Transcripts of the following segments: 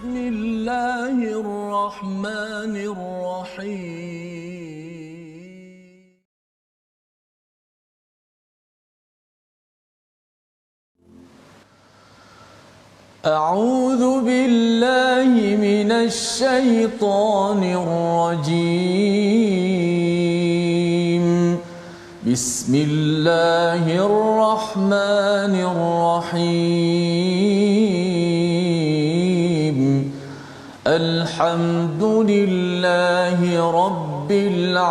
بسم الله الرحمن الرحيم. أعوذ بالله من الشيطان الرجيم. بسم الله الرحمن الرحيم. الحمد لله رب العالمين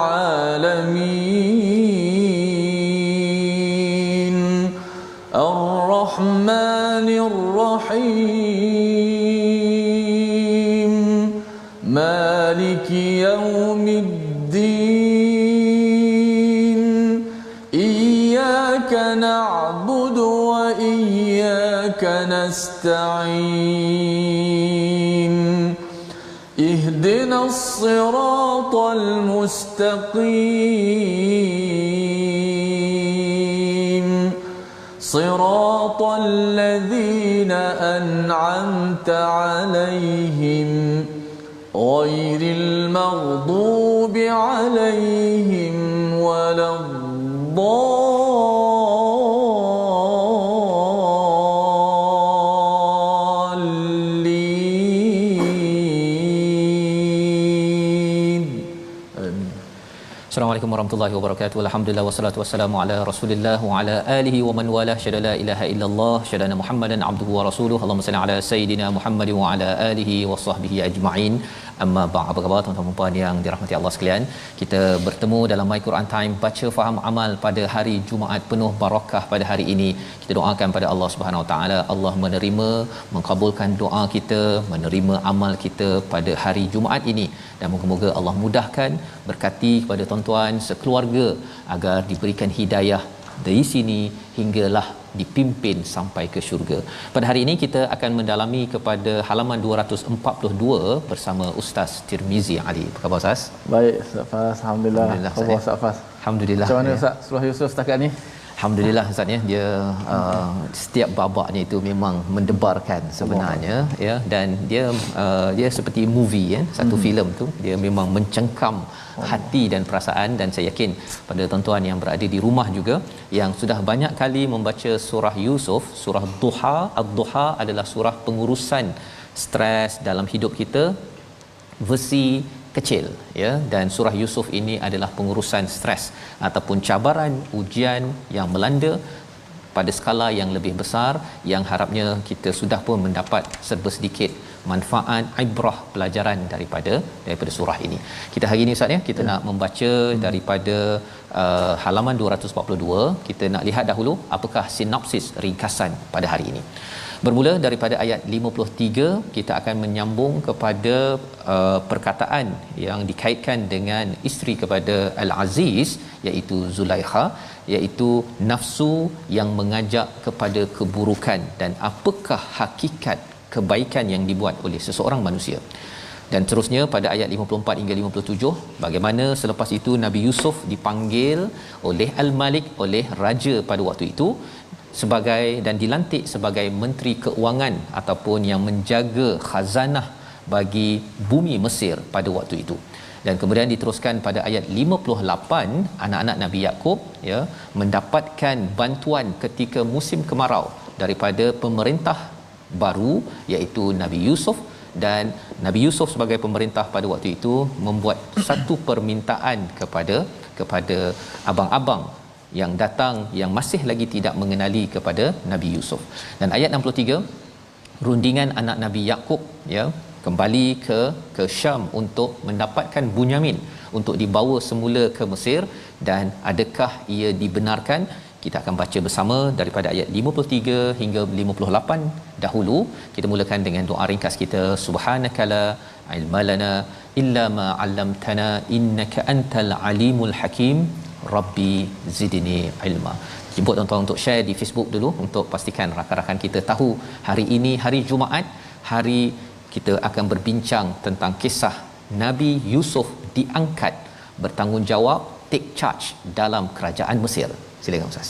الرحمن الرحيم مالك يوم الدين إياك نعبد وإياك نستعين اهدنا الصراط المستقيم صراط الذين أنعمت عليهم غير المغضوب عليهم ولا الضالين. Assalamualaikum warahmatullahi wabarakatuh. Alhamdulillah wassalatu wassalamu ala Rasulillah wa ala alihi wa man walah. Syada la ilaha illallah, syada Muhammadan abduhu wa rasuluhu. Allahumma salli ala sayidina Muhammad wa ala alihi wa sahbihi ajma'in. Amma ba'd. Apa khabar tuan-tuan dan puan yang dirahmati Allah sekalian? Kita bertemu dalam My Quran Time, baca faham amal pada hari Jumaat penuh barakah pada hari ini. Kita doakan pada Allah Subhanahu Wa Taala, Allah menerima, mengabulkan doa kita, menerima amal kita pada hari Jumaat ini, dan moga-moga Allah mudahkan, berkati kepada tuan-tuan sekeluarga agar diberikan hidayah dari sini hinggalah dipimpin sampai ke syurga. Pada hari ini kita akan mendalami kepada halaman 242 bersama Ustaz Tirmizi Ali. Apa khabar Ustaz? Baik Ustaz Fas, alhamdulillah. Khabar Ustaz Fas? Alhamdulillah. Macam mana Ustaz Surah Yusuf setakat ni? Alhamdulillah Ustaz ya, dia setiap babaknya itu memang mendebarkan sebenarnya ya, dan dia seperti movie ya, satu filem tu dia memang mencengkam hati dan perasaan. Dan saya yakin pada tuan-tuan yang berada di rumah juga yang sudah banyak kali membaca surah Yusuf, surah Duha. Ad-Duha adalah surah pengurusan stres dalam hidup kita, versi kecil ya, dan surah Yusuf ini adalah pengurusan stres ataupun cabaran ujian yang melanda pada skala yang lebih besar, yang harapnya kita sudah pun mendapat serba sedikit manfaat, ibrah, pelajaran daripada surah ini. Kita hari ini Ustaz ya, kita nak membaca daripada halaman 242. Kita nak lihat dahulu apakah sinopsis ringkasan pada hari ini. Bermula daripada ayat 53, kita akan menyambung kepada perkataan yang dikaitkan dengan isteri kepada Al-Aziz, iaitu Zulaikha, iaitu nafsu yang mengajak kepada keburukan dan apakah hakikat kebaikan yang dibuat oleh seseorang manusia. Dan terusnya pada ayat 54 hingga 57, bagaimana selepas itu Nabi Yusuf dipanggil oleh Al-Malik, oleh raja pada waktu itu, sebagai dan dilantik sebagai menteri keuangan ataupun yang menjaga khazanah bagi bumi Mesir pada waktu itu. Dan kemudian diteruskan pada ayat 58, anak-anak Nabi Yaqub ya mendapatkan bantuan ketika musim kemarau daripada pemerintah baru, iaitu Nabi Yusuf. Dan Nabi Yusuf sebagai pemerintah pada waktu itu membuat satu permintaan kepada abang-abang yang datang yang masih lagi tidak mengenali kepada Nabi Yusuf. Dan ayat 63, rundingan anak Nabi Yaqub ya kembali ke Syam untuk mendapatkan Bunyamin untuk dibawa semula ke Mesir, dan adakah ia dibenarkan? Kita akan baca bersama daripada ayat 53 hingga 58. Dahulu kita mulakan dengan doa ringkas kita. Subhanakala ilmalana illa ma 'allamtana innaka antal alimul hakim. Rabbi zidni ilma. Jemput tuan-tuan untuk share di Facebook dulu untuk pastikan rakan-rakan kita tahu hari ini hari Jumaat, hari kita akan berbincang tentang kisah Nabi Yusuf diangkat bertanggungjawab, take charge dalam kerajaan Mesir. Silakan Ustaz.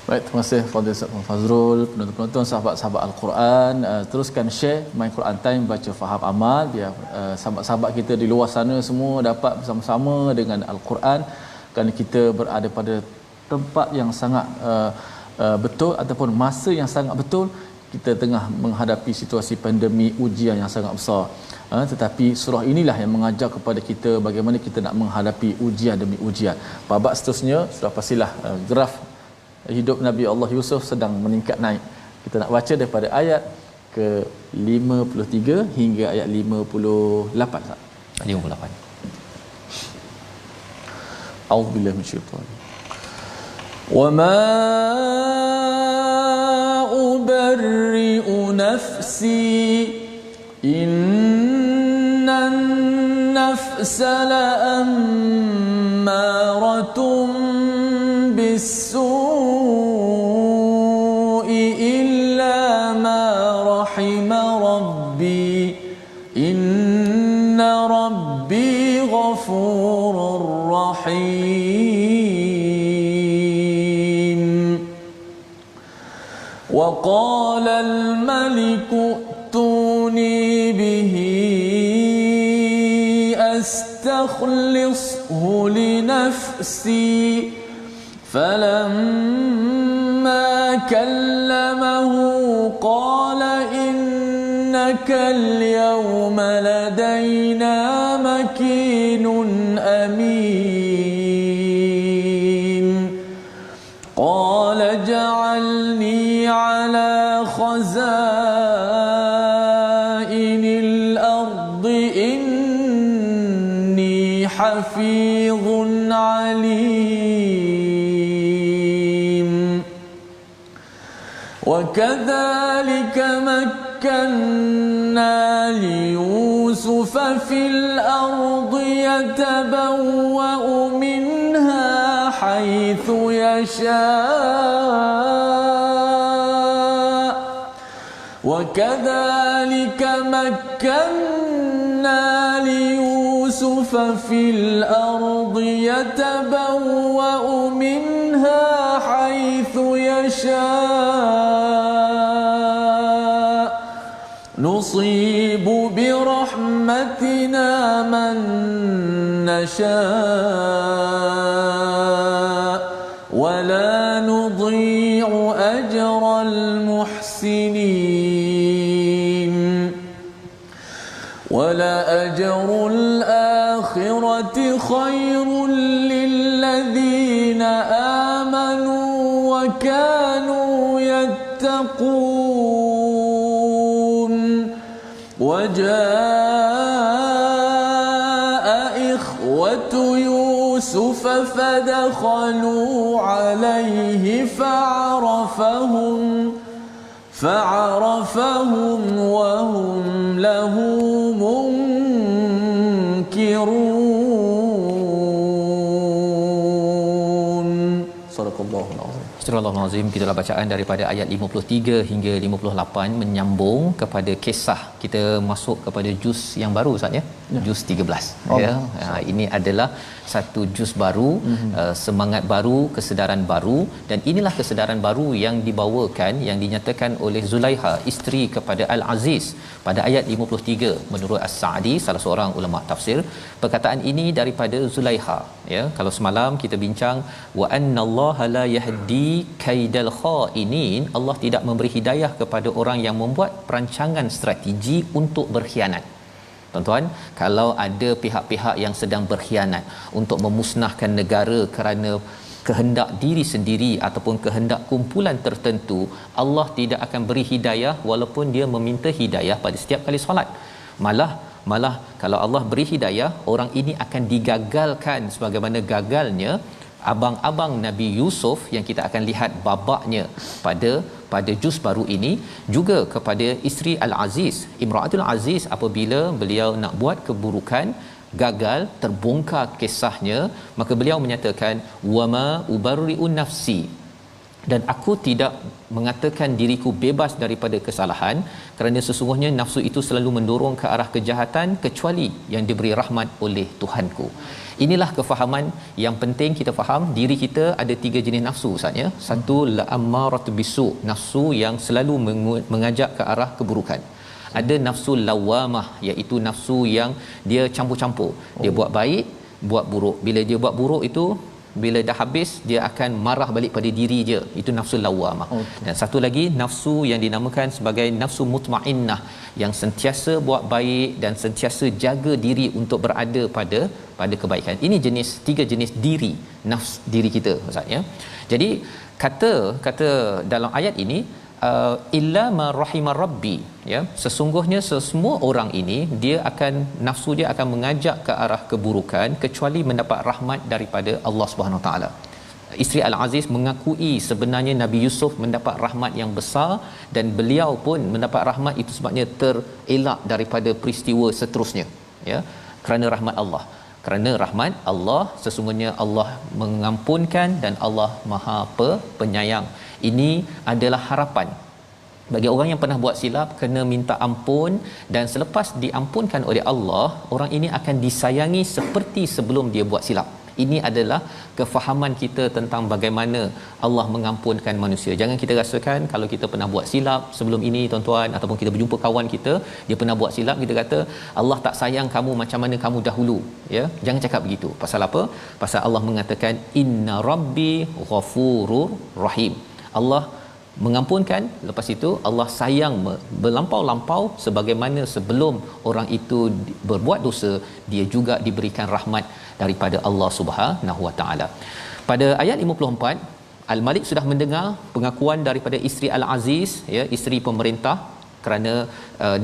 Baik, terima kasih Fadil Ustaz Fazrul, penonton-penonton, sahabat-sahabat Al-Quran, teruskan share My Quran Time, baca faham amal, biar sahabat-sahabat kita di luar sana semua dapat bersama-sama dengan Al-Quran, kerana kita berada pada tempat yang sangat betul ataupun masa yang sangat betul. Kita tengah menghadapi situasi pandemik, ujian yang sangat besar. Tetapi surah inilah yang mengajar kepada kita bagaimana kita nak menghadapi ujian demi ujian. Babak seterusnya sudah pastilah graf hidup Nabi Allah Yusuf sedang meningkat naik. Kita nak baca daripada ayat ke 53 hingga ayat 58. 58. A'udzubillahi minasyaitanir. Wa ma ubarri'u nafsi innan nafsa la'ammaratun bis-su'i illa ma rahima rabbi inna rabbi ghafurur rahim. Wa qala al-maliku ائتوني به أستخلصه لنفسي فلما كلمه قال إنك اليوم لدينا مكين أمين قال اجعلني على خزائن الأرض إني حفيظ عليم وكذلك مكنا ليوسف في الأرض يتبوأ منها حيث يشاء وكذلك مكنا ليوسف في الأرض يتبوأ منها حيث يشاء نصيب برحمتنا من نشاء ولا نضيع أجر المحسنين ولأجر الآخرة خير للذين آمنوا وكانوا يتقون وجاء إخوة يوسف فدخلوا عليه فعرفهم وهم له منكرون. صدق الله العظيم. Astagfirullahalazim. Itulah bacaan daripada ayat 53 hingga 58 menyambung kepada kisah. Kita masuk kepada juz yang baru Ustaz ya. Juz 13 ya. Ini adalah satu juz baru, semangat baru, kesedaran baru, dan inilah kesedaran baru yang dibawakan, yang dinyatakan oleh Zulaiha, isteri kepada Al-Aziz pada ayat 53 menurut As-Sa'di, salah seorang ulama tafsir. Perkataan ini daripada Zulaiha ya. Kalau semalam kita bincang wa annallaha la yahdi kaidal khainin, Allah tidak memberi hidayah kepada orang yang membuat perancangan strategi untuk berkhianat. Tuan-tuan, kalau ada pihak-pihak yang sedang berkhianat untuk memusnahkan negara kerana kehendak diri sendiri ataupun kehendak kumpulan tertentu, Allah tidak akan beri hidayah walaupun dia meminta hidayah pada setiap kali solat. Malah kalau Allah beri hidayah, orang ini akan digagalkan sebagaimana gagalnya abang-abang Nabi Yusuf yang kita akan lihat babaknya pada juz baru ini, juga kepada isteri Al-Aziz, Imra'atul Aziz, apabila beliau nak buat keburukan, gagal, terbongkar kisahnya, maka beliau menyatakan wama ubarri'un nafsi, dan aku tidak mengatakan diriku bebas daripada kesalahan, kerana sesungguhnya nafsu itu selalu mendorong ke arah kejahatan kecuali yang diberi rahmat oleh Tuhanku. Inilah kefahaman yang penting kita faham. Diri kita ada 3 jenis nafsu Ustaz ya. Satu, la'ammaratu bisu, nafsu yang selalu mengajak ke arah keburukan. Ada nafsu lawamah, iaitu nafsu yang dia campur-campur. Dia buat baik, buat buruk. Bila dia buat buruk itu, bila dah habis dia akan marah balik pada diri dia. Itu nafsu lawamah. Dan satu lagi nafsu yang dinamakan sebagai nafsu mutmainnah, yang sentiasa buat baik dan sentiasa jaga diri untuk berada pada kebaikan. Ini jenis 3 jenis diri, nafs diri kita Ustaz ya. Jadi kata dalam ayat ini illa ma rahimar rabbi ya, sesungguhnya semua orang ini dia akan nafsu dia akan mengajak ke arah keburukan kecuali mendapat rahmat daripada Allah Subhanahu taala. Isteri Al-Aziz mengakui sebenarnya Nabi Yusuf mendapat rahmat yang besar, dan beliau pun mendapat rahmat itu sebabnya terelak daripada peristiwa seterusnya ya, kerana rahmat Allah. Kerana rahmat Allah, sesungguhnya Allah mengampunkan dan Allah Maha Penyayang. Ini adalah harapan bagi orang yang pernah buat silap, kena minta ampun, dan selepas diampunkan oleh Allah, orang ini akan disayangi seperti sebelum dia buat silap. Ini adalah kefahaman kita tentang bagaimana Allah mengampunkan manusia. Jangan kita rasakan kalau kita pernah buat silap sebelum ini tuan-tuan, ataupun kita berjumpa kawan kita dia pernah buat silap, kita kata Allah tak sayang kamu macam mana kamu dahulu ya. Jangan cakap begitu. Pasal apa? Pasal Allah mengatakan inna rabbi ghafurur rahim. Allah mengampunkan, lepas itu Allah sayang berlampau-lampau, sebagaimana sebelum orang itu berbuat dosa dia juga diberikan rahmat daripada Allah Subhanahu Wa Taala. Pada ayat 54, Al-Malik sudah mendengar pengakuan daripada isteri Al-Aziz ya, isteri pemerintah, kerana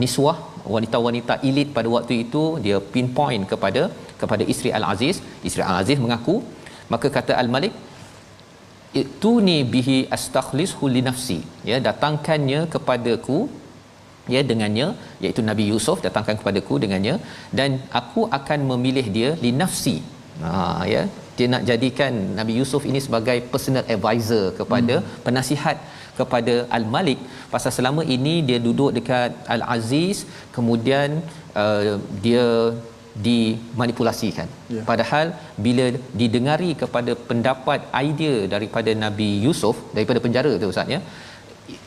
niswah, wanita-wanita elit pada waktu itu dia pinpoint kepada isteri Al-Aziz. Isteri Al-Aziz mengaku, maka kata Al-Malik, ituni bihi astakhlishu li nafsi ya, datangkannya kepadaku ya dengannya, iaitu Nabi Yusuf, datangkan kepadaku dengannya, dan aku akan memilih dia li nafsi. Ya, dia nak jadikan Nabi Yusuf ini sebagai personal advisor kepada penasihat kepada Al-Malik, pasal selama ini dia duduk dekat Al-Aziz, kemudian dia dimanipulasikan. Padahal bila didengari kepada pendapat idea daripada Nabi Yusuf daripada penjara tu Ustaz ya,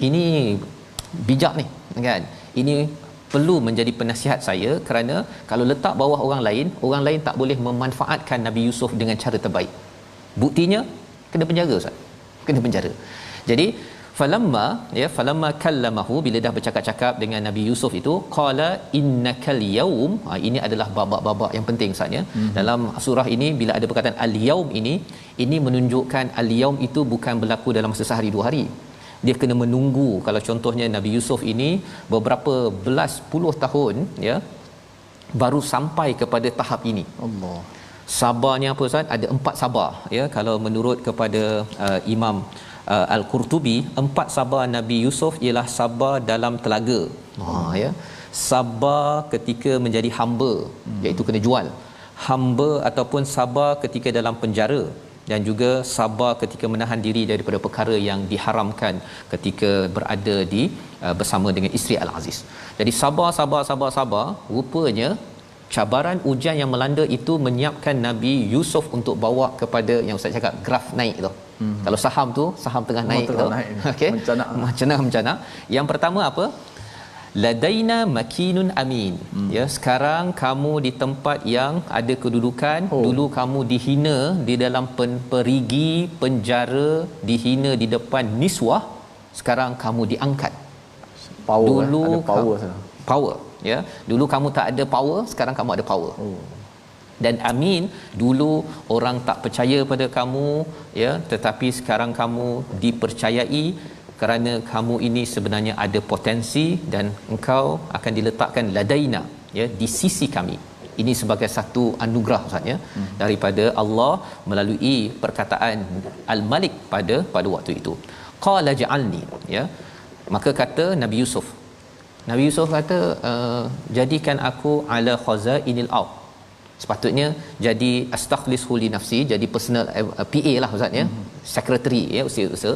ini bijak ni kan, ini perlu menjadi penasihat saya, kerana kalau letak bawah orang lain tak boleh memanfaatkan Nabi Yusuf dengan cara terbaik. Buktinya kena penjara Ustaz, kena penjara. Jadi falamma kallamahu, bila dah bercakap-cakap dengan Nabi Yusuf itu, qala innakal yaum, ini adalah babak-babak yang penting Ustaz ya. Dalam surah ini bila ada perkataan al-yaum ini menunjukkan al-yaum itu bukan berlaku dalam masa sehari 2 hari. Dia kena menunggu. Kalau contohnya Nabi Yusuf ini beberapa belas puluh tahun ya baru sampai kepada tahap ini. Allah. Sabarnya apa Ustaz? Ada 4 sabar ya, kalau menurut kepada Imam Al-Qurtubi, 4 sabar Nabi Yusuf ialah sabar dalam telaga. Ya. Sabar ketika menjadi hamba, iaitu kena jual. Hamba ataupun sabar ketika dalam penjara, dan juga sabar ketika menahan diri daripada perkara yang diharamkan ketika berada di bersama dengan isteri Al-Aziz. Jadi sabar, rupanya cabaran ujian yang melanda itu menyiapkan Nabi Yusuf untuk bawa kepada yang Ustaz cakap graf naik tu. Kalau saham tengah naik tu. Okey. Mencanak. Yang pertama apa? Ladaina makinun amin. Ya, sekarang kamu di tempat yang ada kedudukan. Dulu kamu dihina di dalam perigi penjara, dihina di depan niswah, sekarang kamu diangkat. Power. Dulu ada power sana. Power ya. Dulu kamu tak ada power, sekarang kamu ada power. Dan amin, dulu orang tak percaya pada kamu ya, tetapi sekarang kamu dipercayai kerana kamu ini sebenarnya ada potensi, dan engkau akan diletakkan ladaina ya, di sisi kami. Ini sebagai satu anugerah Ustaz ya, daripada Allah melalui perkataan Al-Malik pada waktu itu. Qala ja'alni ya. Maka kata Nabi Yusuf kata jadikan aku ala khazainil ard. Sepatutnya jadi astakhlishu li nafsi, jadi personal PA lah Ustaz ya, secretary ya, usaha.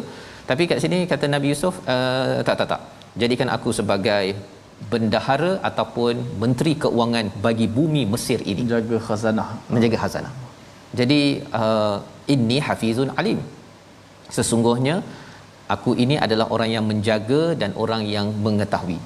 Tapi kat sini kata Nabi Yusuf, tak. Jadikan aku sebagai bendahara ataupun menteri keuangan bagi bumi Mesir ini. Menjaga khazanah. Jadi inni hafizun alim. Sesungguhnya aku ini adalah orang yang menjaga dan orang yang mengetahui.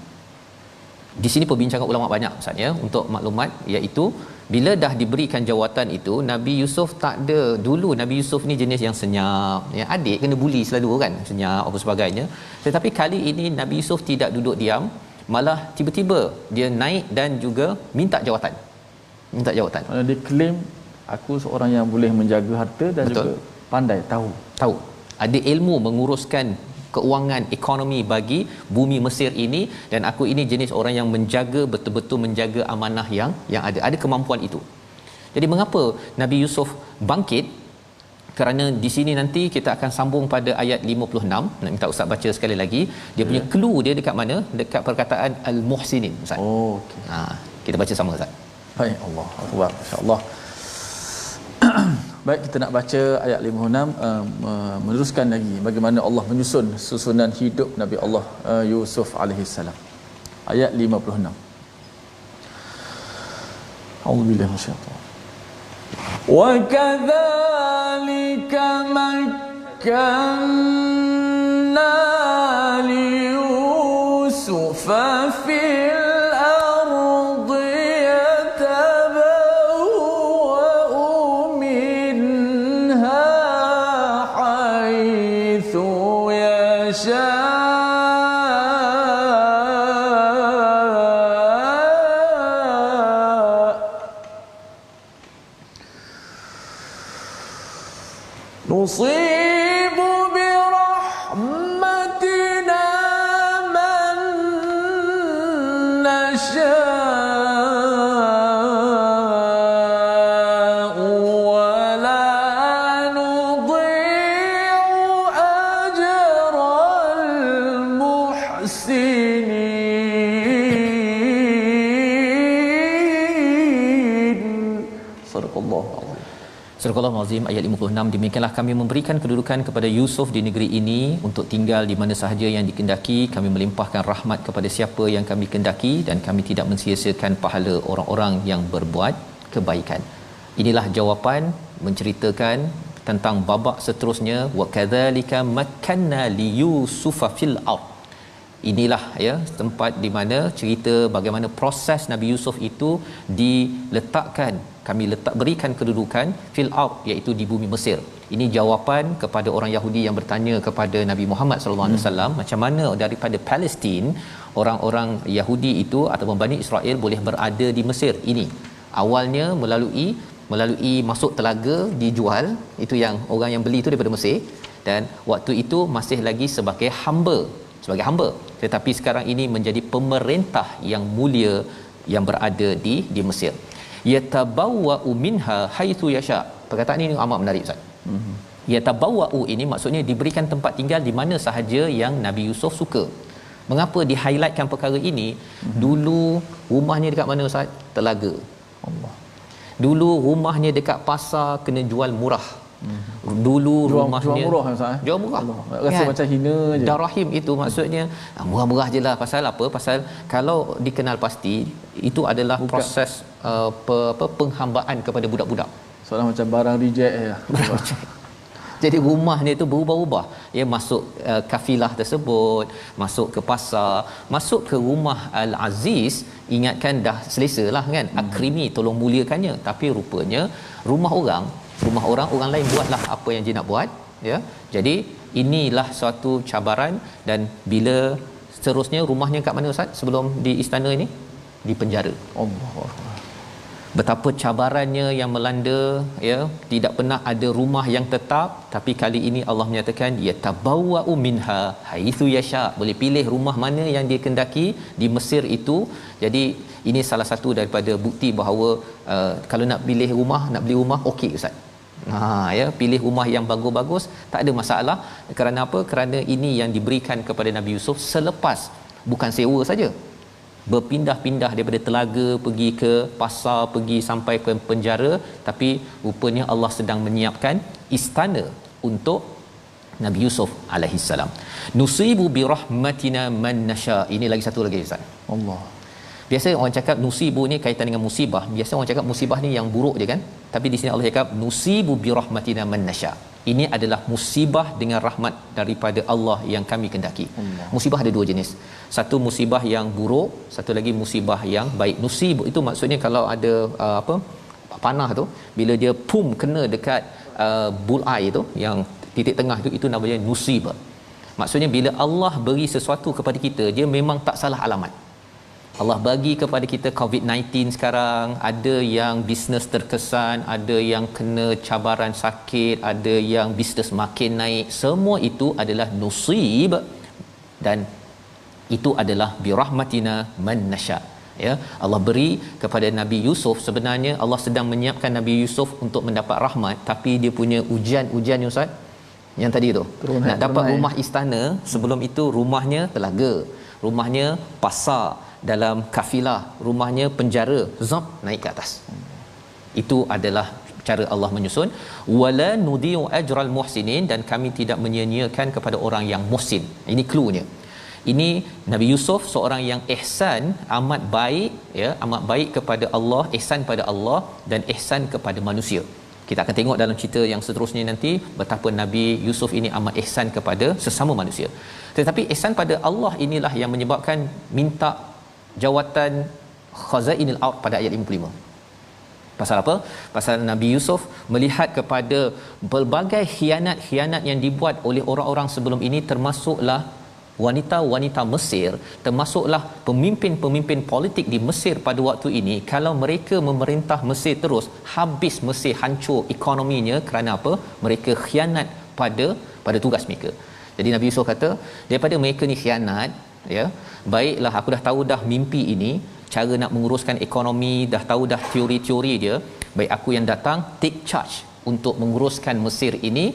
Di sini perbincangan ulama banyak Ustaz ya, untuk maklumat, iaitu bila dah diberikan jawatan itu, Nabi Yusuf tak ada. Dulu Nabi Yusuf ni jenis yang senyap, ya, adik kena buli selalu kan, senyap apa sebagainya. Tetapi kali ini Nabi Yusuf tidak duduk diam, malah tiba-tiba dia naik dan juga minta jawatan. Dia claim aku seorang yang boleh menjaga harta dan Betul. juga pandai tahu. Ada ilmu menguruskan keuangan ekonomi bagi bumi Mesir ini, dan aku ini jenis orang yang menjaga, betul-betul menjaga amanah yang ada kemampuan itu. Jadi mengapa Nabi Yusuf bangkit? Kerana di sini nanti kita akan sambung pada ayat 56. Nak minta ustaz baca sekali lagi. Dia punya clue dia dekat mana? Dekat perkataan al-muhsinin Ustaz. Oh, okey. Kita baca sama Ustaz. Baik, Allah Akbar, insya-Allah. Baik, kita nak baca ayat 56, meneruskan lagi bagaimana Allah menyusun susunan hidup Nabi Allah Yusuf alaihi salam. Ayat 56. A'udzubillahi minasyaitanir rajim. Wa kadzalika makkanna li Yusuf fil نصيب برحمتنا من نشاء ولا نضيع أجر المحسنين. صدق الله العظيم. Surah Al-Azim ayat 56. Demikianlah kami memberikan kedudukan kepada Yusuf di negeri ini untuk tinggal di mana sahaja yang dikehendaki. Kami melimpahkan rahmat kepada siapa yang kami kehendaki, dan kami tidak mensia-siakan pahala orang-orang yang berbuat kebaikan. Inilah jawapan menceritakan tentang babak seterusnya. Wa kadzalika makkanna li Yusufa fil ard. Inilah ya tempat di mana cerita bagaimana proses Nabi Yusuf itu diletakkan, kami berikan kedudukan fil ard, iaitu di bumi Mesir. Ini jawapan kepada orang Yahudi yang bertanya kepada Nabi Muhammad sallallahu alaihi wasallam, macam mana daripada Palestin orang-orang Yahudi itu ataupun Bani Israel boleh berada di Mesir ini. Awalnya melalui masuk telaga dijual, itu yang orang yang beli itu daripada Mesir, dan waktu itu masih lagi sebagai hamba. Tetapi sekarang ini menjadi pemerintah yang mulia yang berada di Mesir. Yatabawwa'u minha haitsu yasha. Perkataan ini amat menarik Ustaz. Yatabawwa'u ini maksudnya diberikan tempat tinggal di mana sahaja yang Nabi Yusuf suka. Mengapa di-highlightkan perkara ini? Dulu rumahnya dekat mana Ustaz? Telaga. Allah. Dulu rumahnya dekat pasar kena jual murah. Dulu rumahnya jual murah Ustaz. Jual murah. Rasa kan? Macam hina je. Darahim itu maksudnya murah-murah je lah. Pasal apa? Pasal kalau dikenal pasti itu adalah proses penghambaan kepada budak-budak. Soalan macam barang reject je. Jadi rumahnya itu berubah-ubah. Ya, masuk kafilah tersebut, masuk ke pasar, masuk ke rumah Al-Aziz, ingatkan dah selesa lah kan. Akrimi, tolong muliakannya. Tapi rupanya rumah orang lain buatlah apa yang dia nak buat, ya. Jadi inilah suatu cabaran. Dan bila seterusnya rumahnya kat mana Ustaz sebelum di istana ini? Di penjara. Allah. Betapa cabarannya yang melanda, ya. Tidak pernah ada rumah yang tetap, tapi kali ini Allah menyatakan yatabawwa'u minha haitsu yasha, boleh pilih rumah mana yang dia kehendaki di Mesir itu. Jadi ini salah satu daripada bukti bahawa kalau nak pilih rumah, nak beli rumah, okey Ustaz. Ya, pilih rumah yang bagus-bagus, tak ada masalah. Kerana apa? Kerana ini yang diberikan kepada Nabi Yusuf selepas bukan sewa saja, berpindah-pindah daripada telaga pergi ke pasar, pergi sampai ke penjara, tapi rupanya Allah sedang menyiapkan istana untuk Nabi Yusuf alaihi salam. Nusibu bi rahmatina man nasha. Ini lagi satu lagi Ustaz. Allah. Biasa orang cakap nusibu ni kaitan dengan musibah. Biasa orang cakap musibah ni yang buruk je kan. Tapi di sini Allah cakap nusibu bi rahmatina man nasha. Ini adalah musibah dengan rahmat daripada Allah yang kami kendaki. Allah. Musibah ada dua jenis. Satu musibah yang buruk, satu lagi musibah yang baik. Nusib itu maksudnya kalau ada panah tu, bila dia kena dekat bullseye tu yang titik tengah tu, itu namanya musibah. Maksudnya bila Allah beri sesuatu kepada kita, dia memang tak salah alamat. Allah bagi kepada kita COVID-19 sekarang, ada yang bisnes terkesan, ada yang kena cabaran sakit, ada yang bisnes makin naik. Semua itu adalah nusib, dan itu adalah birahmatina man nasha. Ya, Allah beri kepada Nabi Yusuf. Sebenarnya Allah sedang menyiapkan Nabi Yusuf untuk mendapat rahmat, tapi dia punya ujian Ustaz yang tadi tu. Nak dapat rumah istana, sebelum itu rumahnya telaga, rumahnya pasar dalam kafilah, rumahnya penjara, zap naik ke atas. Itu adalah cara Allah menyusun. Wala nudiu ajral muhsinin, dan kami tidak menyia-nyiakan kepada orang yang muhsin. Ini cluenya. Ini Nabi Yusuf seorang yang ihsan, amat baik, ya, amat baik kepada Allah, ihsan pada Allah dan ihsan kepada manusia. Kita akan tengok dalam cerita yang seterusnya nanti betapa Nabi Yusuf ini amat ihsan kepada sesama manusia. Tetapi ihsan pada Allah inilah yang menyebabkan minta jawatan khazainil ard pada ayat 55. Pasal apa? Pasal Nabi Yusuf melihat kepada pelbagai khianat-khianat yang dibuat oleh orang-orang sebelum ini, termasuklah wanita-wanita Mesir, termasuklah pemimpin-pemimpin politik di Mesir pada waktu ini. Kalau mereka memerintah Mesir terus, habis Mesir, hancur ekonominya. Kerana apa? Mereka khianat pada tugas mereka. Jadi Nabi Yusuf kata, daripada mereka ni khianat, ya, baiklah aku dah tahu dah mimpi ini, cara nak menguruskan ekonomi, dah tahu dah teori-teori dia, baik aku yang datang take charge untuk menguruskan Mesir ini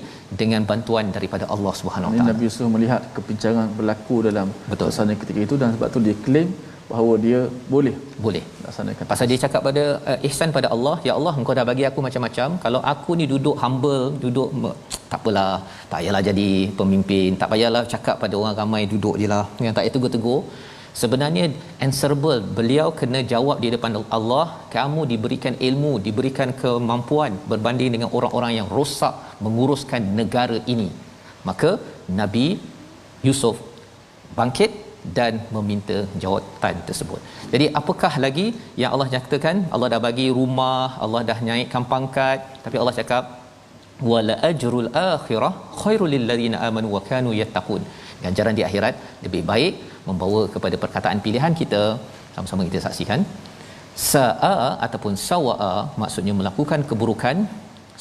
dengan bantuan daripada Allah Subhanahu Wa Taala. Nabi Yusuf melihat kepincangan berlaku dalam suasana ketika itu, dan sebab tu dia claim bahawa dia boleh laksanakan. Pasal dia cakap pada ihsan pada Allah, ya Allah engkau dah bagi aku macam-macam, kalau aku ni duduk humble, tak apalah, tak payahlah jadi pemimpin, tak payahlah cakap pada orang ramai, duduk jelah yang tak payah tegur-tegur. Sebenarnya answerable, beliau kena jawab di depan Allah, kamu diberikan ilmu, diberikan kemampuan berbanding dengan orang-orang yang rosak menguruskan negara ini. Maka Nabi Yusuf bangkit dan meminta jawatan tersebut. Jadi apakah lagi yang Allah nyatakan? Allah dah bagi rumah, Allah dah naikkan pangkat, tapi Allah cakap wala ajrul akhirah khairul lil ladzina amanu wa kanu yattaqun. Ganjaran di akhirat lebih baik, membawa kepada perkataan pilihan kita. Sama-sama kita saksikan. Sa'a ataupun sawa'a maksudnya melakukan keburukan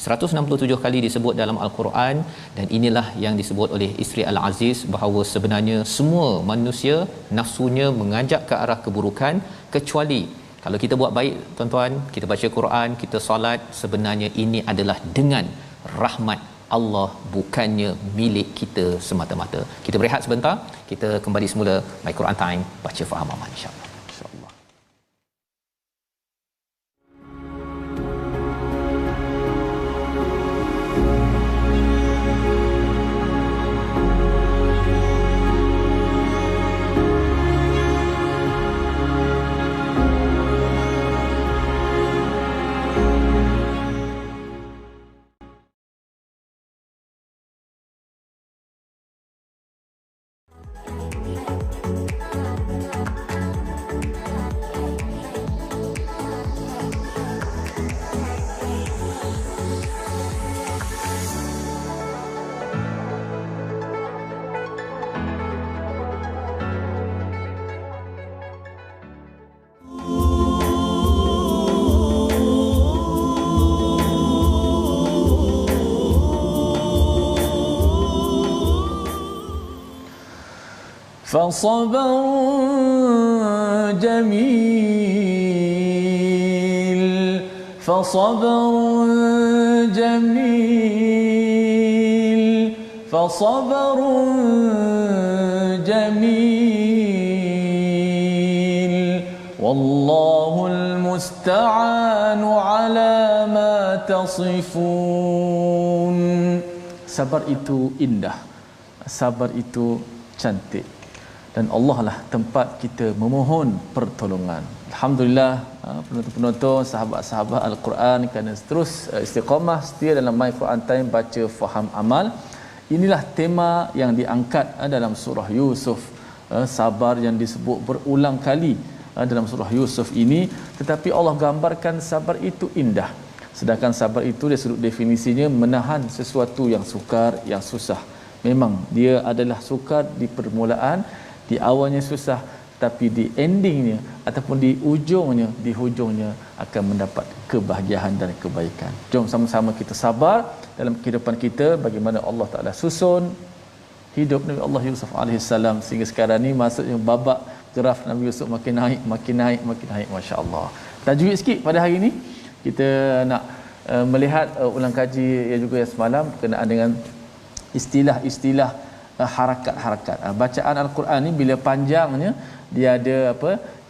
167 kali disebut dalam Al-Quran, dan inilah yang disebut oleh isteri Al-Aziz bahawa sebenarnya semua manusia nafsunya mengajak ke arah keburukan, kecuali kalau kita buat baik tuan-tuan, kita baca Quran, kita solat, sebenarnya ini adalah dengan rahmat Allah, bukannya milik kita semata-mata. Kita berehat sebentar, kita kembali semula My Quran Time, baca faham aman insya-Allah. فصبر جميل فصبر جميل فصبر جميل والله المستعان على ما تصفون. sabar itu indah, sabar itu cantik, dan Allah lah tempat kita memohon pertolongan. Alhamdulillah, penonton-penonton, sahabat-sahabat Al-Quran, kerana terus istiqamah setia dalam My Quran Time, baca, faham, amal. Inilah tema yang diangkat dalam surah Yusuf. Sabar yang disebut berulang kali dalam surah Yusuf ini, tetapi Allah gambarkan sabar itu indah. Sedangkan sabar itu dari sudut definisinya menahan sesuatu yang sukar, yang susah. Memang dia adalah sukar di permulaan, di awalnya susah, tapi di endingnya ataupun di hujungnya akan mendapat kebahagiaan dan kebaikan. Jom sama-sama kita sabar dalam kehidupan kita, bagaimana Allah Taala susun hidup Nabi Allah Yusuf alaihissalam sehingga sekarang ni maksudnya babak graf Nabi Yusuf makin naik, masya-Allah. Tajwid sikit pada hari ini kita nak melihat ulang kaji yang juga semalam berkenaan dengan istilah-istilah harakat-harakat. Bacaan Al-Quran ni bila panjangnya dia ada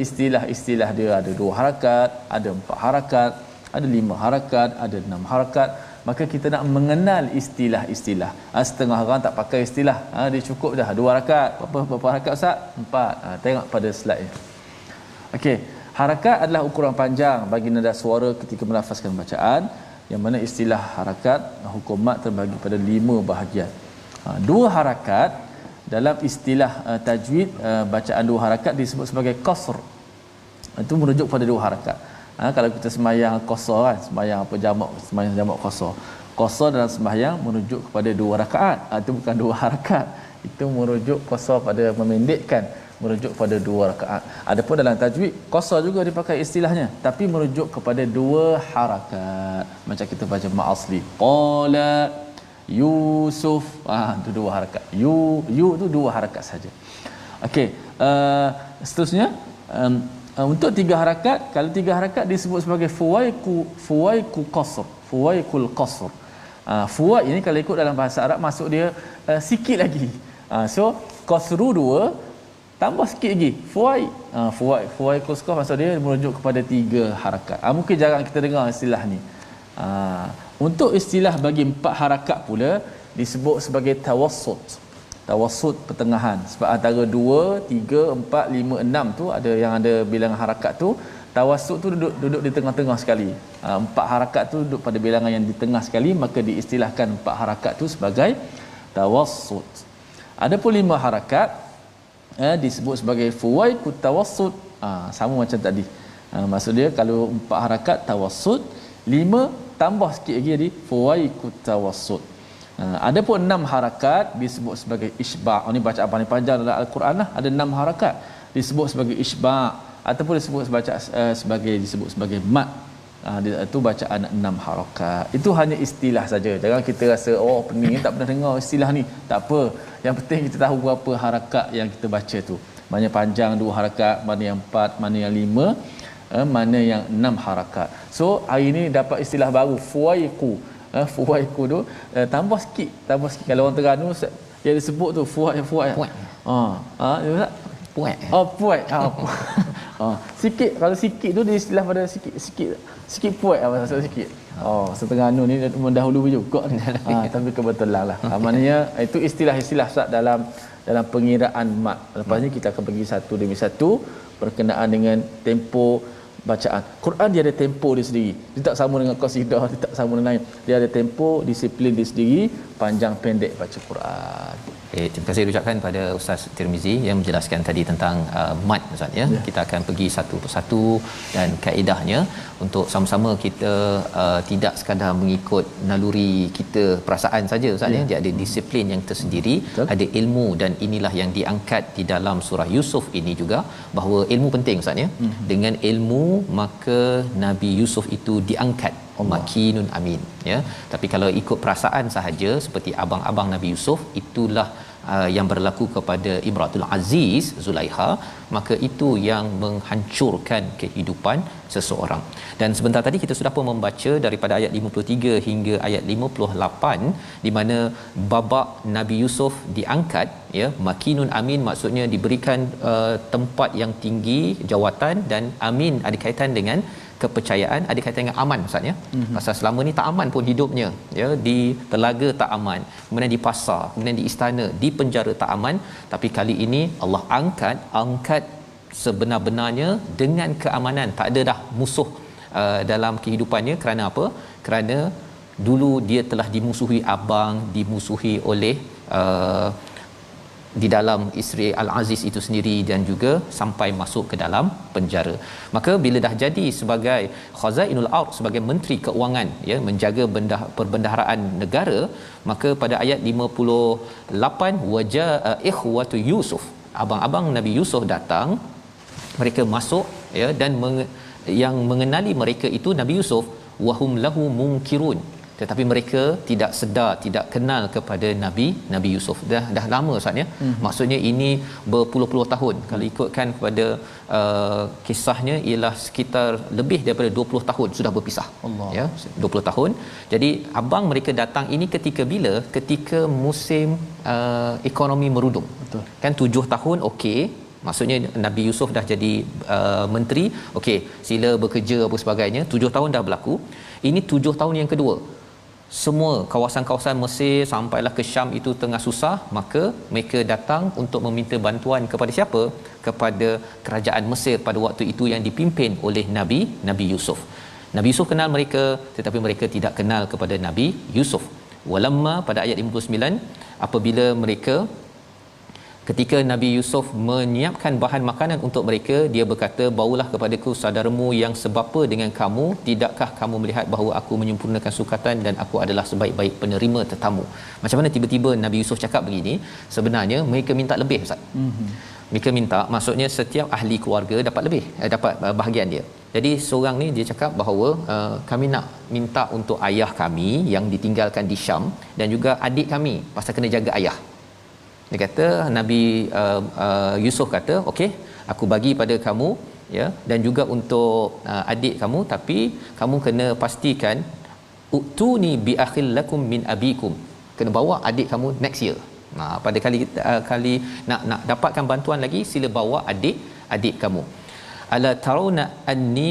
istilah-istilah dia, ada 2 harakat, ada 4 harakat, ada 5 harakat, ada 6 harakat. Maka kita nak mengenal istilah-istilah. Setengah orang tak pakai istilah. Dia cukup dah 2 harakat. Berapa harakat Ustaz? 4. Tengok pada slide ni. Okey, harakat adalah ukuran panjang bagi nada suara ketika melafazkan bacaan, yang mana istilah harakat hukumat terbagi pada 5 bahagian. 2 harakat dalam istilah tajwid, bacaan 2 harakat disebut sebagai qasr. Itu merujuk pada 2 harakat. Kalau kita sembahyang qasar kan, sembahyang jamak qasar. Qasar dalam sembahyang merujuk kepada 2 rakaat. Itu bukan 2 harakat. Itu merujuk qasar pada memendekkan, merujuk pada 2 rakaat. Adapun dalam tajwid qasar juga dipakai istilahnya, tapi merujuk kepada 2 harakat. Macam kita baca ma asli. Qala Yusuf, itu 2 harakat. You tu 2 harakat saja. Okey, seterusnya untuk 3 harakat, kalau 3 harakat disebut sebagai fuwaiku qasr, fuwaikul qasr. Fuwaik ini kalau ikut dalam bahasa Arab maksud dia sikit lagi. So qasru 2 tambah sikit lagi fuwaikul qasr, maksud dia merujuk kepada 3 harakat. Mungkin jarang kita dengar istilah ni. Untuk istilah bagi 4 harakat pula disebut sebagai tawassut, pertengahan. Sebab antara 2, 3, 4, 5, 6 tu ada yang ada bilangan harakat tu, tawassut tu duduk di tengah-tengah sekali. 4 harakat tu duduk pada bilangan yang di tengah sekali, maka diistilahkan 4 harakat tu sebagai tawassut. Adapun 5 harakat disebut sebagai fuwaikut tawassut. Sama macam tadi. Maksud dia kalau 4 harakat tawassut, 5 tambah sikit lagi jadi fuwaikut tawassut. Adapun 6 harakat disebut sebagai isba'. Ini bacaan paling panjang dalam Al-Quran lah. Ada 6 harakat disebut sebagai isba' ataupun disebut sebagai mat. Itu bacaan 6 harakat. Itu hanya istilah saja. Jangan kita rasa pening tak pernah dengar istilah ni. Tak apa. Yang penting kita tahu berapa harakat yang kita baca tu. Mana yang panjang 2 harakat, mana yang 4, mana yang 5, mana yang 6 harakat. So hari ni dapat istilah baru fuwaiku. Fuwaiku tu tambah sikit kalau orang Terengganu dia disebut tu fuwai. Puai. Sikit, kalau sikit tu dia istilah pada sikit puai maksud sikit. Seterengganu ni mendahului juga ni. Tapi kebetulan lah. Maknanya itu istilah-istilah dalam pengiraan mat. Lepas ni kita akan pergi satu demi satu berkenaan dengan tempo bacaan. Quran dia ada tempo dia sendiri. Dia tak sama dengan qasidah, dia tak sama dengan lain. Dia ada tempo, disiplin dia sendiri, panjang pendek baca Quran. Terima kasih ucapkan pada Ustaz Tirmizi yang menjelaskan tadi tentang mat Ustaz ya. Kita akan pergi satu persatu dan kaedahnya untuk sama-sama kita tidak sekadar mengikut naluri kita perasaan saja Ustaz ya. Dia ada disiplin yang tersendiri, ada ilmu, dan inilah yang diangkat di dalam surah Yusuf ini juga, bahawa ilmu penting Ustaz ya. Dengan ilmu maka Nabi Yusuf itu diangkat makinun amin ya. Tapi kalau ikut perasaan sahaja seperti abang-abang Nabi Yusuf, itulah yang berlaku kepada Imratul Aziz Zulaiha, maka itu yang menghancurkan kehidupan seseorang. Dan sebentar tadi kita sudah pun membaca daripada ayat 53 hingga ayat 58 di mana babak Nabi Yusuf diangkat ya. Makinun amin maksudnya diberikan tempat yang tinggi, jawatan, dan amin ada kaitan dengan kepercayaan, ada kaitan dengan aman Ustaz ya. Pasal selama ni tak aman pun hidupnya ya, di telaga tak aman, kemudian di pasar, kemudian di istana, di penjara tak aman, tapi kali ini Allah angkat sebenar-benarnya dengan keamanan. Tak ada dah musuh dalam kehidupannya. Kerana apa? Kerana dulu dia telah dimusuhi abang, dimusuhi oleh di dalam isteri Al-Aziz itu sendiri, dan juga sampai masuk ke dalam penjara. Maka bila dah jadi sebagai Khazainul Ard, sebagai menteri keuangan ya, menjaga perbendaharaan negara, maka pada ayat 58 wajaa ikhwatu Yusuf, abang-abang Nabi Yusuf datang, mereka masuk ya, dan yang mengenali mereka itu Nabi Yusuf, wahum lahu munkirun, tetapi mereka tidak sedar, tidak kenal kepada Nabi Yusuf. Dah lama Ustaz ya. Maksudnya ini berpuluh-puluh tahun. Kalau ikutkan kepada kisahnya ialah sekitar lebih daripada 20 tahun sudah berpisah. Allah. Ya, 20 tahun. Jadi abang mereka datang ini ketika bila? Ketika musim ekonomi merudum. Betul. Kan 7 tahun okey. Maksudnya Nabi Yusuf dah jadi menteri, okey, sila bekerja apa sebagainya. 7 tahun dah berlaku. Ini 7 tahun yang kedua. Semua kawasan-kawasan Mesir sampailah ke Syam itu tengah susah, maka mereka datang untuk meminta bantuan kepada siapa? Kepada kerajaan Mesir pada waktu itu yang dipimpin oleh Nabi Yusuf. Nabi Yusuf kenal mereka, tetapi mereka tidak kenal kepada Nabi Yusuf. Walamma, pada ayat 59, apabila mereka, ketika Nabi Yusuf menyiapkan bahan makanan untuk mereka, dia berkata, baulah kepadaku saudaramu yang sebapa dengan kamu, tidakkah kamu melihat bahawa aku menyempurnakan sukatan dan aku adalah sebaik-baik penerima tetamu. Macam mana tiba-tiba Nabi Yusuf cakap begini? Sebenarnya mereka minta lebih Ustaz. Mereka minta, maksudnya setiap ahli keluarga dapat lebih, dapat bahagian dia. Jadi seorang ni dia cakap bahawa kami nak minta untuk ayah kami yang ditinggalkan di Syam, dan juga adik kami pasal kena jaga ayah. Dia kata, Nabi Yusuf kata, okey, aku bagi pada kamu ya, dan juga untuk adik kamu, tapi kamu kena pastikan utuni bi akhil lakum min abikum, kena bawa adik kamu next year. Pada kali nak dapatkan bantuan lagi, sila bawa adik kamu. Ala tarawna anni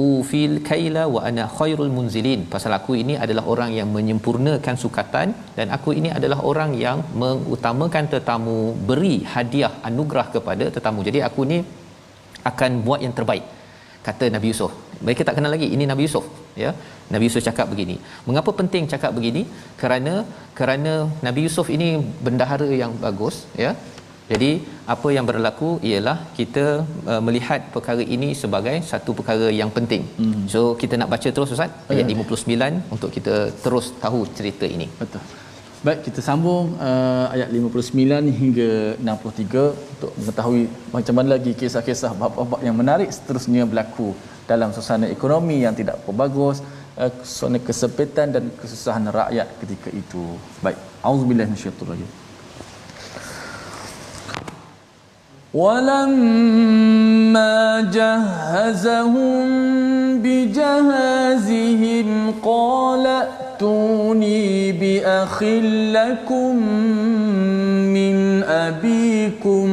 ufil kaila wa ana khairul munzilin, pasal aku ini adalah orang yang menyempurnakan sukatan, dan aku ini adalah orang yang mengutamakan tetamu, beri hadiah anugerah kepada tetamu. Jadi aku ni akan buat yang terbaik, kata Nabi Yusuf. Mereka tak kenal lagi ini Nabi Yusuf ya. Nabi Yusuf cakap begini. Mengapa penting cakap begini? Kerana Nabi Yusuf ini bendahara yang bagus ya. Jadi apa yang berlaku ialah kita melihat perkara ini sebagai satu perkara yang penting. So kita nak baca terus Ustaz ayat 59 untuk kita terus tahu cerita ini. Betul. Baik, kita sambung ayat 59 hingga 63 untuk mengetahui macam mana lagi kisah-kisah bab-bab yang menarik seterusnya berlaku dalam suasana ekonomi yang tidak bagus, suasana kesempitan dan kesusahan rakyat ketika itu. Baik, auzubillahi minasyaitonir rajim. وَلَمَّا جَهَّزَهُم بِجَهَازِهِمْ قَالَ ائْتُونِي بِأَخٍ لَّكُم مِّنْ أَبِيكُمْ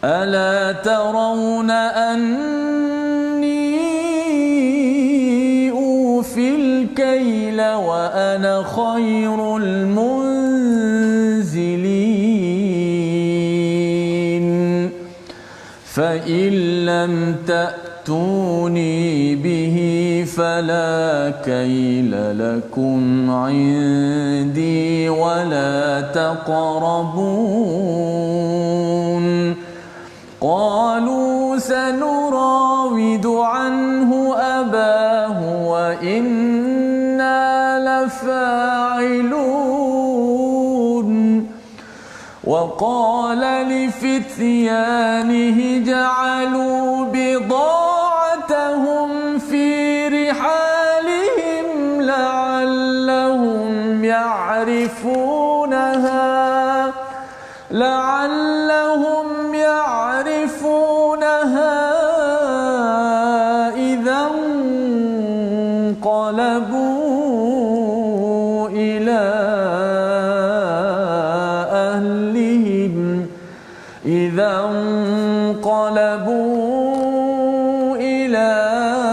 أَلَا تَرَوْنَ أَنِّي أُوفِي الْكَيْلَ وَأَنَا خَيْرُ الْمُنزِلِينَ فَإِن لَّمْ تَأْتُونِي بِهِ فَلَا كَيْلَ لَكُمْ عِندِي وَلَا تَقْرَبُونَ قَالُوا سَنُرَاوِدُ عَنْهُ أَبَاهُ وَإِنَّا لَفَاعِلُونَ وَقَالَ لِفِتْيَانِهِ اجْعَلُوا بِضَاعَتَهُمْ فِي رِحَالِهِمْ لَعَلَّهُمْ يَعْرِفُونَهَا إِذَا انقَلَبُوا إِلَى أَهْلِهِمْ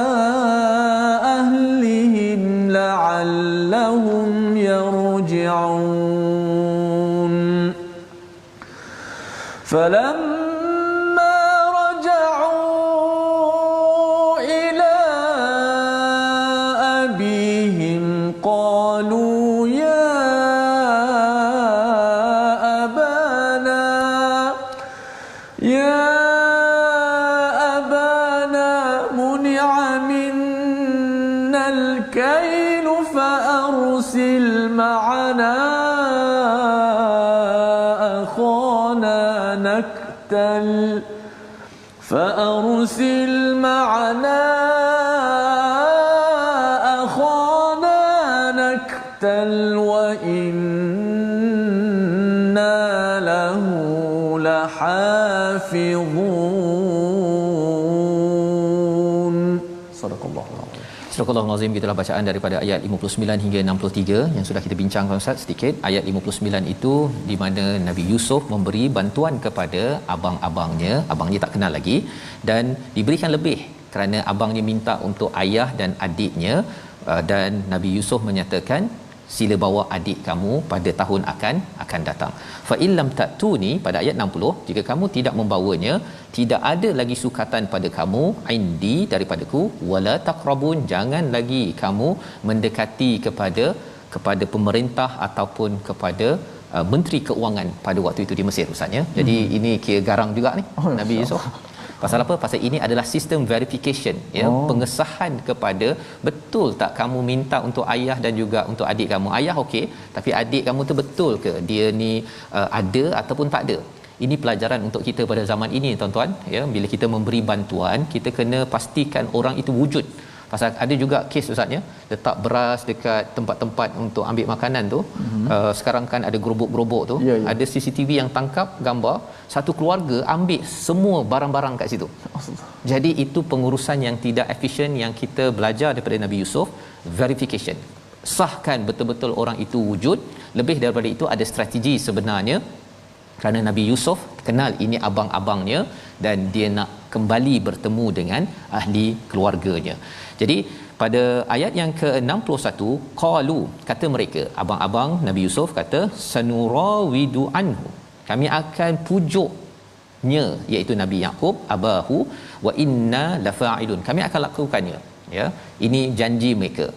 فلما رجعوا إلى أبيهم قالوا يا أبانا منع منا الكيل فأرسل معنا أخانا نكتل وإنا له لحافظون. صدق الله العظيم. Surah Al-Azim, gitulah bacaan daripada ayat 59 hingga 63 yang sudah kita bincangkan Ustaz sedikit. Ayat 59 itu di mana Nabi Yusuf memberi bantuan kepada abang-abangnya tak kenal lagi, dan diberikan lebih kerana abangnya minta untuk ayah dan adiknya, dan Nabi Yusuf menyatakan sila bawa adik kamu pada tahun akan datang. Fa illam ta'tuni, pada ayat 60, jika kamu tidak membawanya, tidak ada lagi sukatan pada kamu indi, daripadaku, wala taqrabun, jangan lagi kamu mendekati kepada pemerintah ataupun kepada menteri keuangan pada waktu itu di Mesir, Ustaz ya. Jadi ini kira garang juga ni Nabi Yusuf. Pasal apa? Pasal ini adalah sistem verification ya, pengesahan kepada betul tak kamu minta untuk ayah dan juga untuk adik kamu. Ayah okey, tapi adik kamu tu betul ke dia ni ada ataupun tak ada. Ini pelajaran untuk kita pada zaman ini tuan-tuan ya. Bila kita memberi bantuan, kita kena pastikan orang itu wujud. Pasal ada juga kes Ustaz ya, letak beras dekat tempat-tempat untuk ambil makanan tu. Sekarang kan ada gerobok-gerobok tu, ada CCTV yang tangkap gambar satu keluarga ambil semua barang-barang kat situ. Jadi itu pengurusan yang tidak efisien yang kita belajar daripada Nabi Yusuf. Verification, sahkan betul-betul orang itu wujud. Lebih daripada itu ada strategi sebenarnya, kerana Nabi Yusuf kenal ini abang-abangnya dan dia nak kembali bertemu dengan ahli keluarganya. Jadi pada ayat yang ke-61, qalu, kata mereka, abang-abang Nabi Yusuf kata, sanurawidu anhu, kami akan pujuknya, iaitu Nabi Yaqub, abahu, wa inna lafa'ilun, kami akan lakukannya ya. Ini janji mereka.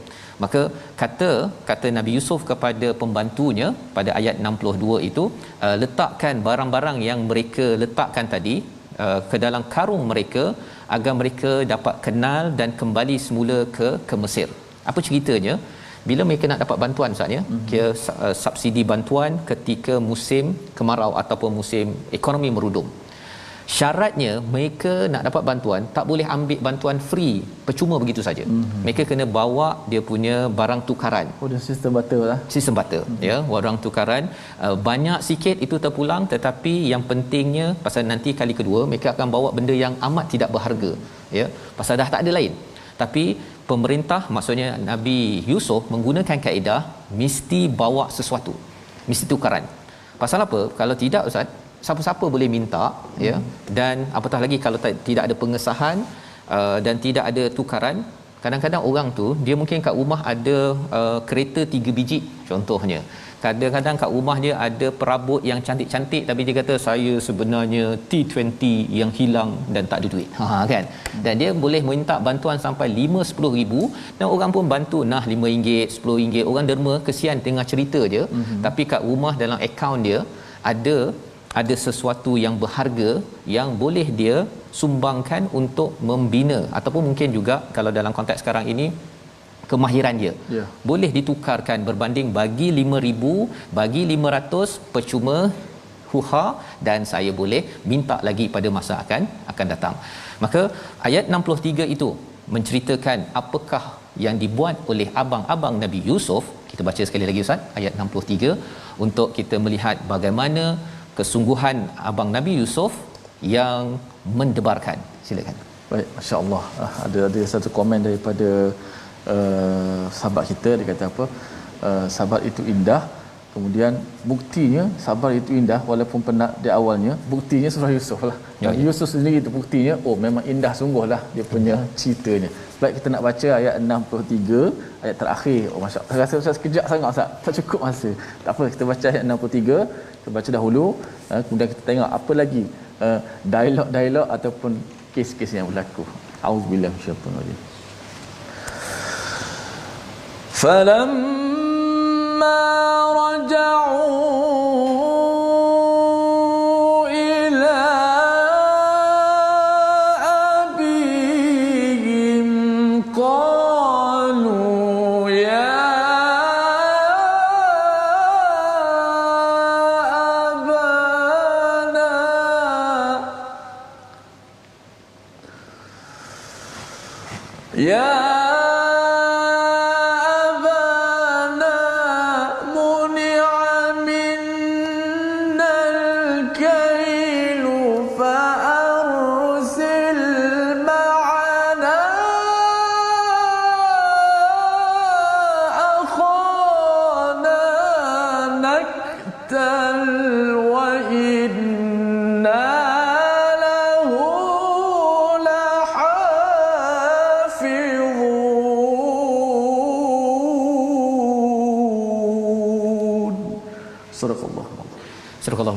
Maka kata Nabi Yusuf kepada pembantunya pada ayat 62 itu, letakkan barang-barang yang mereka letakkan tadi ke dalam karung mereka agar mereka dapat kenal dan kembali semula ke Mesir. Apa ceritanya? Bila mereka nak dapat bantuan Ustaz ya, kira subsidi bantuan ketika musim kemarau ataupun musim ekonomi merudum. Syaratnya mereka nak dapat bantuan tak boleh ambil bantuan free percuma begitu saja. Mereka kena bawa dia punya barang tukaran. Dia sistem barter lah. Sistem barter ya, barang tukaran banyak sikit itu terpulang, tetapi yang pentingnya pasal nanti kali kedua mereka akan bawa benda yang amat tidak berharga ya, pasal dah tak ada lain. Tapi pemerintah, maksudnya Nabi Yusuf menggunakan kaedah mesti bawa sesuatu, mesti tukaran. Pasal apa? Kalau tidak Ustaz, siapa-siapa boleh minta ya, dan apatah lagi kalau tidak ada pengesahan dan tidak ada tukaran. Kadang-kadang orang tu dia mungkin kat rumah ada kereta 3 biji contohnya. Kadang-kadang kat rumah dia ada perabot yang cantik-cantik, tapi dia kata saya sebenarnya T20 yang hilang dan tak ada duit. Kan? Dan dia boleh minta bantuan sampai 5-10 ribu, dan orang pun bantu nah RM5, RM10. Orang derma, kesian tengah cerita je. Tapi kat rumah dalam akaun dia ada sesuatu yang berharga yang boleh dia sumbangkan untuk membina, ataupun mungkin juga kalau dalam konteks sekarang ini kemahiran dia boleh ditukarkan berbanding bagi 5,000 bagi 500 percuma huha, dan saya boleh minta lagi pada masa akan datang. Maka ayat 63 itu menceritakan apakah yang dibuat oleh abang-abang Nabi Yusuf. Kita baca sekali lagi Ustaz ayat 63 untuk kita melihat bagaimana kesungguhan abang Nabi Yusuf yang mendebarkan. Silakan. Baik, masya-Allah. Ada satu komen daripada sahabat kita, dia kata apa? Sahabat itu indah Kemudian buktinya sabar itu indah walaupun penat di awalnya, buktinya surah Yusuf lah. Yusuf sendiri itu buktinya, oh memang indah sungguhlah dia punya ceritanya. Baik, kita nak baca ayat 63, ayat terakhir. Oh masya-Allah. Saya rasa Ustaz sekejap sangat Ustaz. Tak cukup masa. Tak apa, kita baca ayat 63, kita baca dahulu, kemudian kita tengok apa lagi dialog-dialog ataupun kes-kes yang berlaku. Auzubillahi minasyaitanir rajim. فَلَمَّا رَجَعُوا إِلَىٰ أَبِيهِمْ قَالُوا يَا أَبَانَا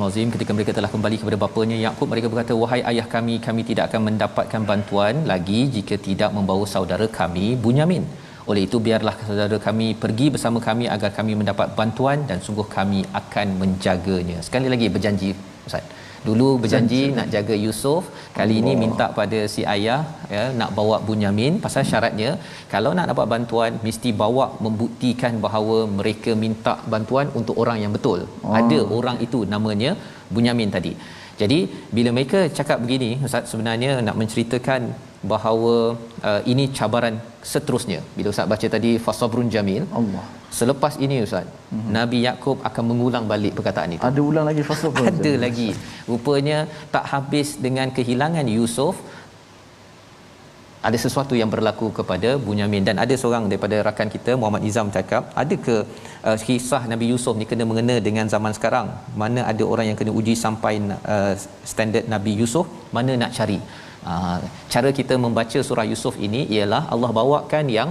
Azim, ketika mereka telah kembali kepada bapanya Yakub, mereka berkata, wahai ayah kami, kami tidak akan mendapatkan bantuan lagi jika tidak membawa saudara kami Bunyamin. Oleh itu biarlah saudara kami pergi bersama kami agar kami mendapat bantuan dan sungguh kami akan menjaganya. Sekali lagi berjanji Ustaz. Dulu berjanji nak jaga Yusuf, kali ini minta pada si ayah ya nak bawa Bunyamin, pasal syaratnya kalau nak dapat bantuan mesti bawa membuktikan bahawa mereka minta bantuan untuk orang yang betul. Ada orang itu namanya Bunyamin tadi. Jadi bila mereka cakap begini Ustaz, sebenarnya nak menceritakan bahawa ini cabaran seterusnya. Bila Ustaz baca tadi fasabrun jamil, Allah. Selepas ini Ustaz, Nabi Yakub akan mengulang balik perkataan itu. Ada ulang lagi fasabrun. Ada lagi. Rupanya tak habis dengan kehilangan Yusuf, ada sesuatu yang berlaku kepada Bunyamin. Dan ada seorang daripada rakan kita Muhammad Izam cakap, ada ke kisah Nabi Yusuf ni kena mengena dengan zaman sekarang? Mana ada orang yang kena uji sampai standard Nabi Yusuf, mana nak cari? Cara kita membaca surah Yusuf ini ialah Allah bawakan yang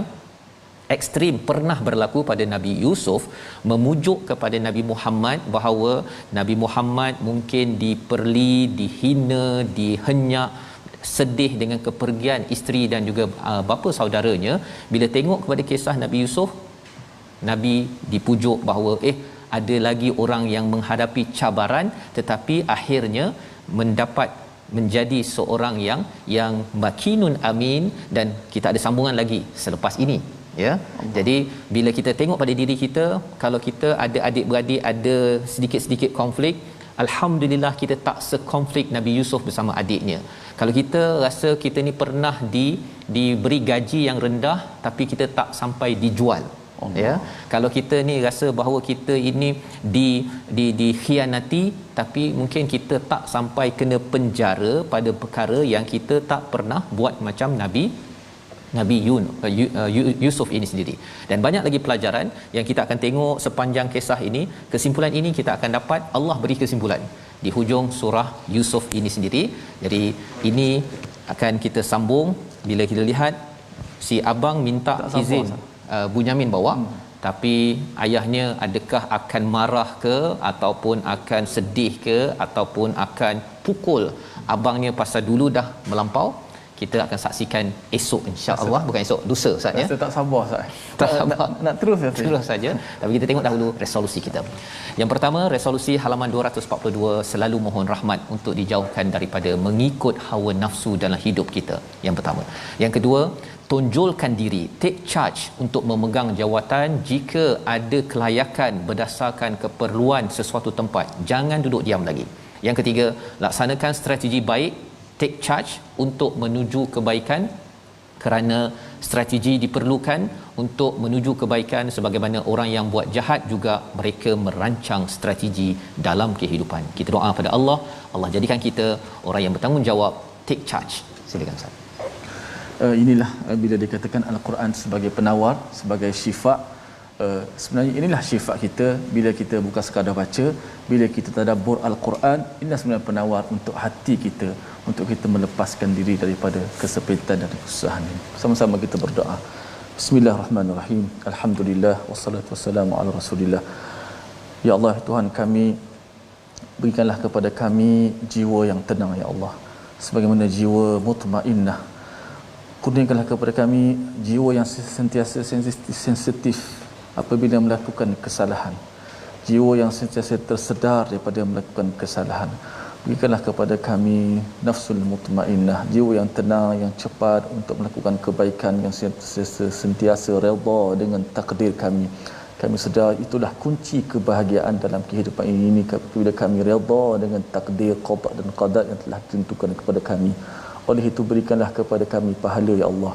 ekstrim pernah berlaku pada Nabi Yusuf, memujuk kepada Nabi Muhammad bahawa Nabi Muhammad mungkin diperli, dihina, dihenyak, sedih dengan kepergian isteri dan juga bapa saudaranya. Bila tengok kepada kisah Nabi Yusuf, Nabi dipujuk bahawa ada lagi orang yang menghadapi cabaran tetapi akhirnya mendapat menjadi seorang yang makinun amin. Dan kita ada sambungan lagi selepas ini ya. Jadi bila kita tengok pada diri kita, kalau kita ada adik-beradik ada sedikit-sedikit konflik, alhamdulillah kita tak sekonflik Nabi Yusuf bersama adiknya. Kalau kita rasa kita ni pernah diberi gaji yang rendah tapi kita tak sampai dijual, ya. Kalau kita ni rasa bahawa kita ini dikhianati tapi mungkin kita tak sampai kena penjara pada perkara yang kita tak pernah buat macam Nabi Yusuf ini sendiri. Dan banyak lagi pelajaran yang kita akan tengok sepanjang kisah ini. Kesimpulan ini kita akan dapat, Allah beri kesimpulan di hujung surah Yusuf ini sendiri. Jadi ini akan kita sambung bila kita lihat si abang minta izin Bunyamin bawa, tapi ayahnya adakah akan marah ke ataupun akan sedih ke ataupun akan pukul abangnya pasal dulu dah melampau? Kita akan saksikan esok insya-Allah, bukan esok, lusa Ustaz ya. Saya tak sabar Ustaz. Tak sabar. Nak terus saja. Tapi kita tengok dahulu resolusi kita. Yang pertama, resolusi halaman 242, selalu mohon rahmat untuk dijauhkan daripada mengikut hawa nafsu dalam hidup kita. Yang pertama. Yang kedua, tonjolkan diri, take charge untuk memegang jawatan jika ada kelayakan berdasarkan keperluan sesuatu tempat. Jangan duduk diam lagi. Yang ketiga, laksanakan strategi baik, take charge untuk menuju kebaikan, kerana strategi diperlukan untuk menuju kebaikan sebagaimana orang yang buat jahat juga mereka merancang strategi dalam kehidupan. Kita doa pada Allah, Allah jadikan kita orang yang bertanggungjawab, take charge. Silakan Ustaz. Inilah bila dikatakan Al-Quran sebagai penawar, sebagai syifa, sebenarnya inilah sifat kita bila kita bukan sekadar baca, bila kita tadabbur al-Quran. Inilah sebenarnya penawar untuk hati kita, untuk kita melepaskan diri daripada kesepitan dan kesusahan ini. Sama-sama kita berdoa. Bismillahirrahmanirrahim. Alhamdulillah wassalatu wassalamu ala Rasulillah. Ya Allah, Tuhan kami, berikanlah kepada kami jiwa yang tenang ya Allah, sebagaimana jiwa mutmainnah. Kurniakanlah kepada kami jiwa yang sentiasa sensitif apabila melakukan kesalahan, jiwa yang sentiasa tersedar daripada melakukan kesalahan. Berikanlah kepada kami nafsul mutmainnah, jiwa yang tenang, yang cepat untuk melakukan kebaikan, yang sentiasa redha dengan takdir kami. Kami sedar itulah kunci kebahagiaan dalam kehidupan ini, bila kami redha dengan takdir qada dan qadar yang telah ditentukan kepada kami. Oleh itu berikanlah kepada kami pahala ya Allah.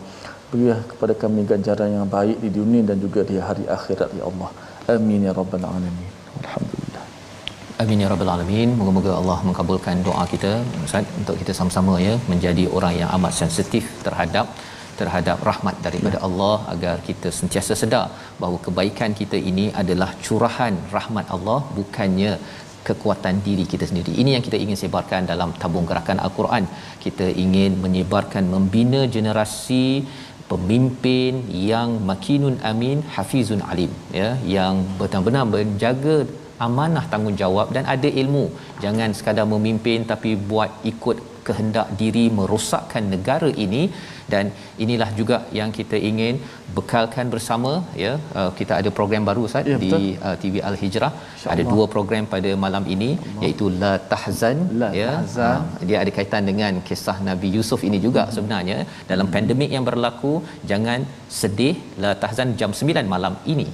Berilah kepada kami ganjaran yang baik di dunia dan juga di hari akhirat ya Allah. Amin ya rabbal alamin. Alhamdulillah. Amin ya rabbal alamin. Moga-moga Allah mengabulkan doa kita Ustaz, untuk kita sama-sama ya menjadi orang yang amat sensitif terhadap rahmat daripada Allah, agar kita sentiasa sedar bahawa kebaikan kita ini adalah curahan rahmat Allah, bukannya kekuatan diri kita sendiri. Ini yang kita ingin sebarkan dalam tabung gerakan Al-Quran. Kita ingin menyebarkan, membina generasi pemimpin yang makinun amin hafizun alim, ya, yang benar-benar menjaga amanah tanggungjawab dan ada ilmu. Jangan sekadar memimpin tapi buat ikut kehendak diri, merosakkan negara ini. Dan inilah juga yang kita ingin bekalkan bersama ya. Kita ada program baru Ustaz ya, di TV Al-Hijrah. Ada 2 program pada malam ini, iaitu La Tahzan ya. Dia ada kaitan dengan kisah Nabi Yusuf ini juga sebenarnya dalam pandemik yang berlaku. Jangan sedih, La Tahzan jam 9 malam ini.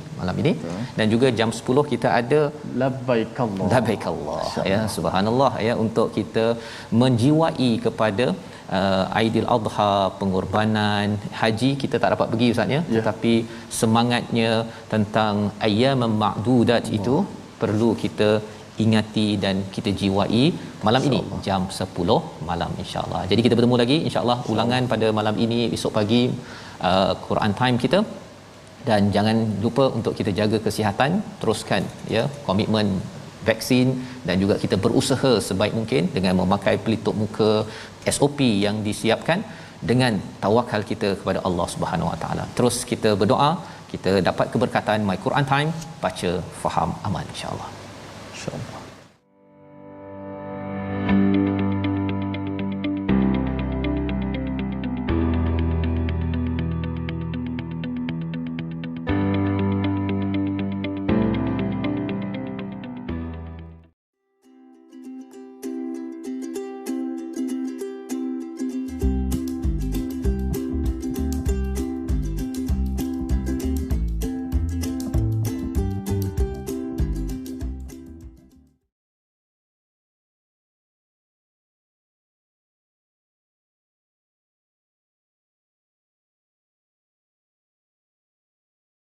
Dan juga jam 10 kita ada Labaikallah ya, subhanallah ya, untuk kita menjiwai kepada Aidil Adha, pengorbanan haji. Kita tak dapat pergi Ustaz ya, tetapi semangatnya tentang ayyamam ma'dudat itu perlu kita ingati dan kita jiwai malam ini jam 10 malam insya-Allah. Jadi kita bertemu lagi insya-Allah ulangan pada malam ini, esok pagi Quran time kita. Dan jangan lupa untuk kita jaga kesihatan, teruskan ya komitmen vaksin, dan juga kita berusaha sebaik mungkin dengan memakai pelitup muka SOP yang disiapkan, dengan tawakal kita kepada Allah Subhanahu Wa Taala. Terus kita berdoa, kita dapat keberkatan My Quran Time, baca, faham, amal insya-Allah. Insya-Allah.